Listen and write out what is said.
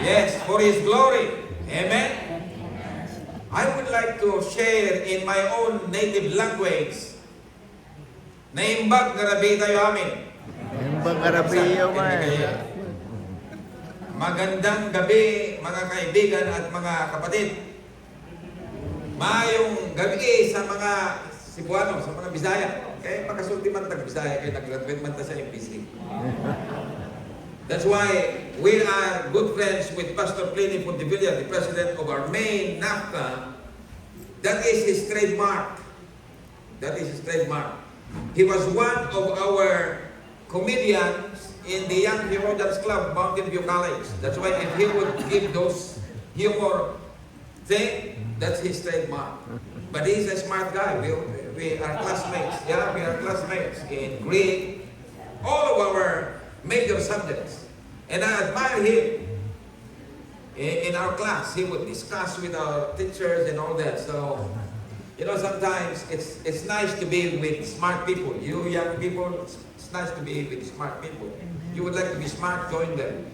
Yes, for His glory. Amen? I would like to share in my own native language. Naimbag nga rabi tayo amin. Imbang karabiyo man. Magandang gabi mga kaibigan at mga kapatid. Mayong gabi sa mga Cebuano, sa mga Bisaya. Kaya makasulti man tag Bisaya, kaya nag-graduate man ta sa MPC. That's why we are good friends with Pastor Pliny Fontevilla, the president of our main NAFTA. That is his trademark. That is his trademark. He was one of our comedians in the Young Theologians Club, Mountain View College. That's why if he would give those humor thing, that's his trademark. But he's a smart guy. We are classmates. Yeah, we are classmates in Greek, all of our major subjects. And I admire him. In our class, he would discuss with our teachers and all that. So, you know, sometimes it's nice to be with smart people. You young people, it's nice to be with smart people. You would like to be smart, join them.